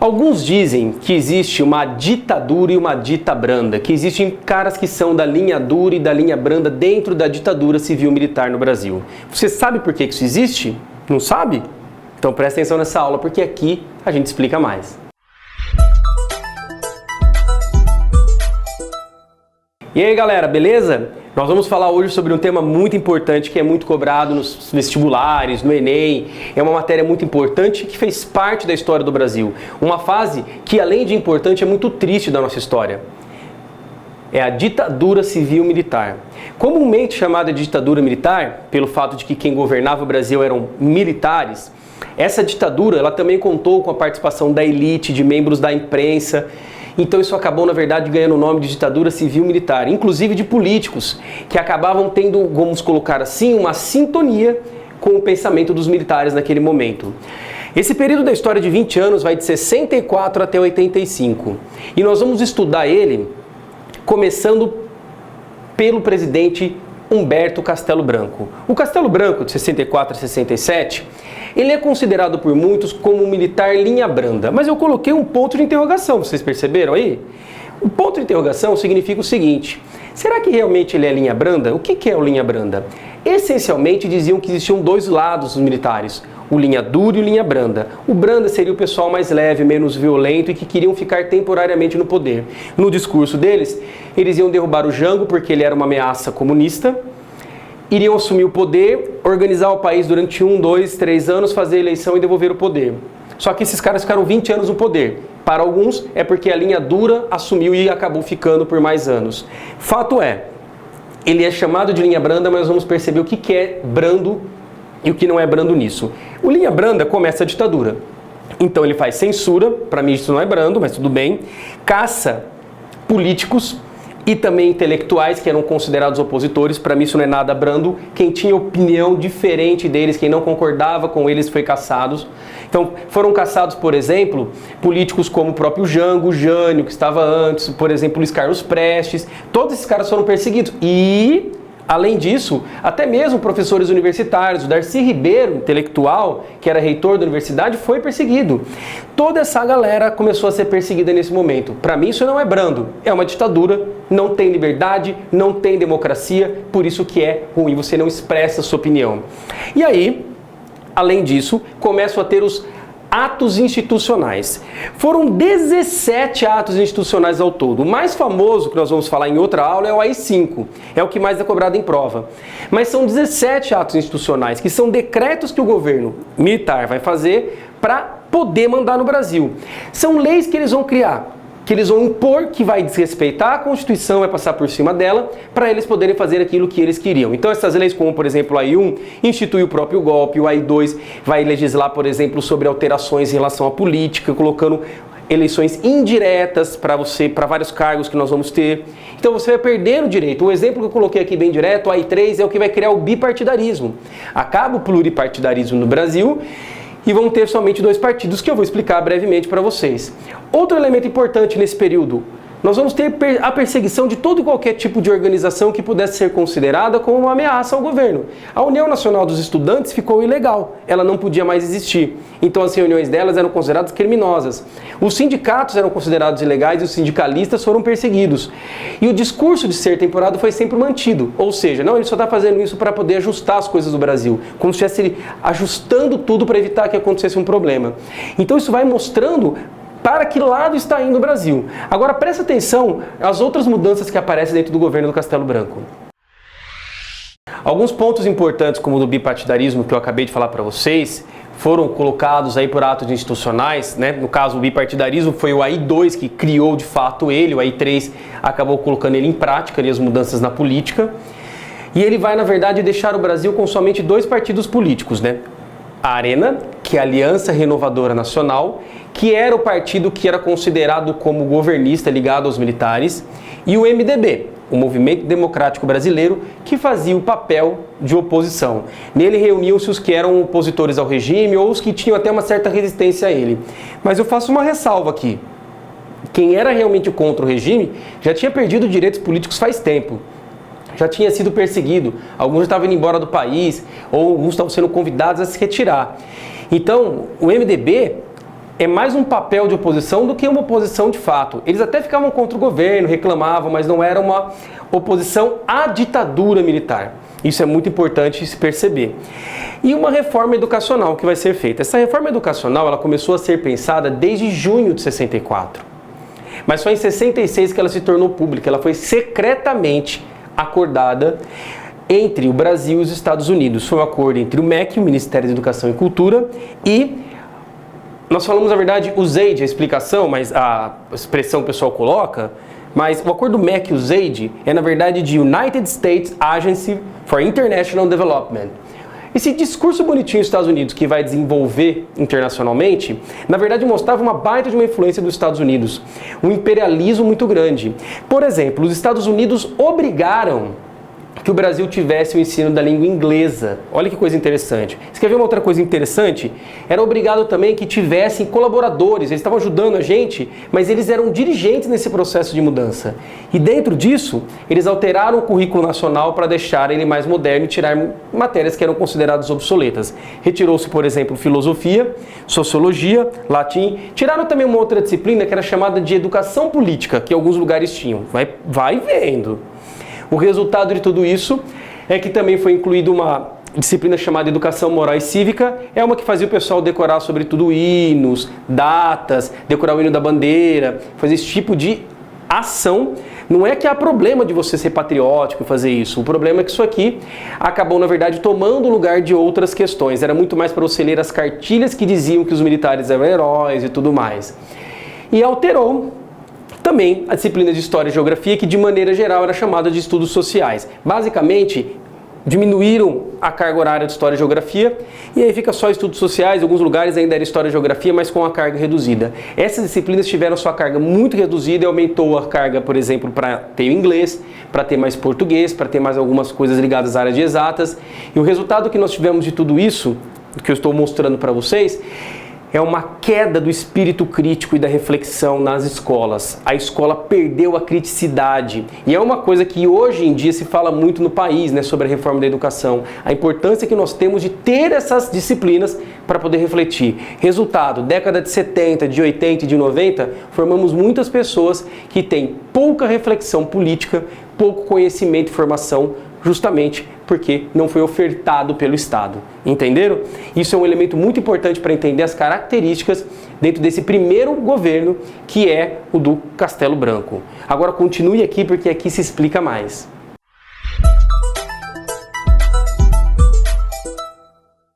Alguns dizem que existe uma ditadura e uma dita branda, que existem caras que são da linha dura e da linha branda dentro da ditadura civil-militar no Brasil. Você sabe por que isso existe? Não sabe? Então presta atenção nessa aula, porque aqui a gente explica mais. E aí galera, beleza? Nós vamos falar hoje sobre um tema muito importante que é muito cobrado nos vestibulares, no Enem. É uma matéria muito importante que fez parte da história do Brasil. Uma fase que, além de importante, é muito triste da nossa história. É a ditadura civil-militar. Comumente chamada de ditadura militar, pelo fato de que quem governava o Brasil eram militares, essa ditadura ela também contou com a participação da elite, de membros da imprensa. Então isso acabou, na verdade, ganhando o nome de ditadura civil-militar, inclusive de políticos, que acabavam tendo, vamos colocar assim, uma sintonia com o pensamento dos militares naquele momento. Esse período da história de 20 anos vai de 64 até 85. E nós vamos estudar ele começando pelo presidente Humberto Castelo Branco. O Castelo Branco, de 64 a 67, ele é considerado por muitos como um militar linha branda, mas eu coloquei um ponto de interrogação, vocês perceberam aí? O ponto de interrogação significa o seguinte: será que realmente ele é linha branda? O que é o linha branda? Essencialmente diziam que existiam dois lados dos militares, o linha dura e o linha branda. O branda seria o pessoal mais leve, menos violento e que queriam ficar temporariamente no poder. No discurso deles, eles iam derrubar o Jango porque ele era uma ameaça comunista, iriam assumir o poder, organizar o país durante 1, 2, 3 anos, fazer eleição e devolver o poder. Só que esses caras ficaram 20 anos no poder. Para alguns é porque a linha dura assumiu e acabou ficando por mais anos. Fato é, ele é chamado de linha branda, mas vamos perceber o que é brando e o que não é brando nisso. O linha branda começa a ditadura. Então ele faz censura, para mim isso não é brando, mas tudo bem. Caça políticos e também intelectuais que eram considerados opositores. Para mim isso não é nada brando. Quem tinha opinião diferente deles, quem não concordava com eles, foi caçado. Então foram caçados, por exemplo, políticos como o próprio Jango, Jânio, que estava antes, por exemplo, Luiz Carlos Prestes. Todos esses caras foram perseguidos. E, além disso, até mesmo professores universitários, o Darcy Ribeiro, intelectual, que era reitor da universidade, foi perseguido. Toda essa galera começou a ser perseguida nesse momento. Para mim isso não é brando, é uma ditadura, não tem liberdade, não tem democracia, por isso que é ruim, você não expressa a sua opinião. E aí, além disso, começam a ter os atos institucionais. Foram 17 atos institucionais ao todo. O mais famoso, que nós vamos falar em outra aula, é o AI-5. É o que mais é cobrado em prova. Mas são 17 atos institucionais, que são decretos que o governo militar vai fazer para poder mandar no Brasil. São leis que eles vão criar, que eles vão impor, que vai desrespeitar a Constituição, vai passar por cima dela, para eles poderem fazer aquilo que eles queriam. Então essas leis, como por exemplo o AI-1, institui o próprio golpe, o AI-2 vai legislar, por exemplo, sobre alterações em relação à política, colocando eleições indiretas para vários cargos que nós vamos ter. Então você vai perdendo direito. O exemplo que eu coloquei aqui bem direto, o AI-3, é o que vai criar o bipartidarismo. Acaba o pluripartidarismo no Brasil, e vão ter somente 2 partidos, que eu vou explicar brevemente para vocês. Outro elemento importante nesse período, nós vamos ter a perseguição de todo e qualquer tipo de organização que pudesse ser considerada como uma ameaça ao governo. A União Nacional dos Estudantes ficou ilegal, ela não podia mais existir. Então as reuniões delas eram consideradas criminosas. Os sindicatos eram considerados ilegais e os sindicalistas foram perseguidos. E o discurso de ser temporário foi sempre mantido. Ou seja, não, ele só está fazendo isso para poder ajustar as coisas do Brasil. Como se estivesse ajustando tudo para evitar que acontecesse um problema. Então isso vai mostrando para que lado está indo o Brasil. Agora presta atenção às outras mudanças que aparecem dentro do governo do Castelo Branco. Alguns pontos importantes, como o do bipartidarismo que eu acabei de falar para vocês, foram colocados aí por atos institucionais, né? No caso, o bipartidarismo foi o AI-2 que criou de fato ele, o AI-3 acabou colocando ele em prática, ali, as mudanças na política. E ele vai, na verdade, deixar o Brasil com somente 2 partidos políticos, né? A Arena, que é a Aliança Renovadora Nacional, que era o partido que era considerado como governista ligado aos militares, e o MDB, o Movimento Democrático Brasileiro, que fazia o papel de oposição. Nele reuniam-se os que eram opositores ao regime ou os que tinham até uma certa resistência a ele. Mas eu faço uma ressalva aqui. Quem era realmente contra o regime já tinha perdido direitos políticos faz tempo. Já tinha sido perseguido, alguns já estavam indo embora do país, ou alguns estavam sendo convidados a se retirar. Então, o MDB é mais um papel de oposição do que uma oposição de fato. Eles até ficavam contra o governo, reclamavam, mas não era uma oposição à ditadura militar. Isso é muito importante se perceber. E uma reforma educacional que vai ser feita. Essa reforma educacional ela começou a ser pensada desde junho de 64. Mas só em 66 que ela se tornou pública. Ela foi secretamente acordada entre o Brasil e os Estados Unidos. Foi um acordo entre o MEC, o Ministério da Educação e Cultura, e nós falamos, na verdade, USAID, a explicação, mas a expressão que o pessoal coloca, mas o acordo MEC e USAID é, na verdade, de United States Agency for International Development. Esse discurso bonitinho dos Estados Unidos que vai desenvolver internacionalmente, na verdade mostrava uma baita de uma influência dos Estados Unidos, um imperialismo muito grande. Por exemplo, os Estados Unidos obrigaram que o Brasil tivesse o ensino da língua inglesa. Olha que coisa interessante. Você quer ver uma outra coisa interessante? Era obrigado também que tivessem colaboradores, eles estavam ajudando a gente, mas eles eram dirigentes nesse processo de mudança. E dentro disso, eles alteraram o currículo nacional para deixar ele mais moderno e tirar matérias que eram consideradas obsoletas. Retirou-se, por exemplo, filosofia, sociologia, latim. Tiraram também uma outra disciplina que era chamada de educação política, que alguns lugares tinham. Vai vendo. O resultado de tudo isso é que também foi incluída uma disciplina chamada Educação Moral e Cívica, é uma que fazia o pessoal decorar sobretudo hinos, datas, decorar o hino da bandeira, fazer esse tipo de ação. Não é que há problema de você ser patriótico e fazer isso, o problema é que isso aqui acabou, na verdade, tomando o lugar de outras questões. Era muito mais para você ler as cartilhas que diziam que os militares eram heróis e tudo mais. E alterou também a disciplina de História e Geografia, que de maneira geral era chamada de Estudos Sociais. Basicamente, diminuíram a carga horária de História e Geografia, e aí fica só Estudos Sociais. Em alguns lugares ainda era História e Geografia, mas com a carga reduzida. Essas disciplinas tiveram sua carga muito reduzida e aumentou a carga, por exemplo, para ter o inglês, para ter mais português, para ter mais algumas coisas ligadas à área de exatas. E o resultado que nós tivemos de tudo isso, que eu estou mostrando para vocês, é uma queda do espírito crítico e da reflexão nas escolas. A escola perdeu a criticidade. E é uma coisa que hoje em dia se fala muito no país, né, sobre a reforma da educação. A importância que nós temos de ter essas disciplinas para poder refletir. Resultado, década de 70, de 80 e de 90, formamos muitas pessoas que têm pouca reflexão política, pouco conhecimento e formação, justamente porque não foi ofertado pelo Estado. Entenderam? Isso é um elemento muito importante para entender as características dentro desse primeiro governo, que é o do Castelo Branco. Agora continue aqui, porque aqui se explica mais.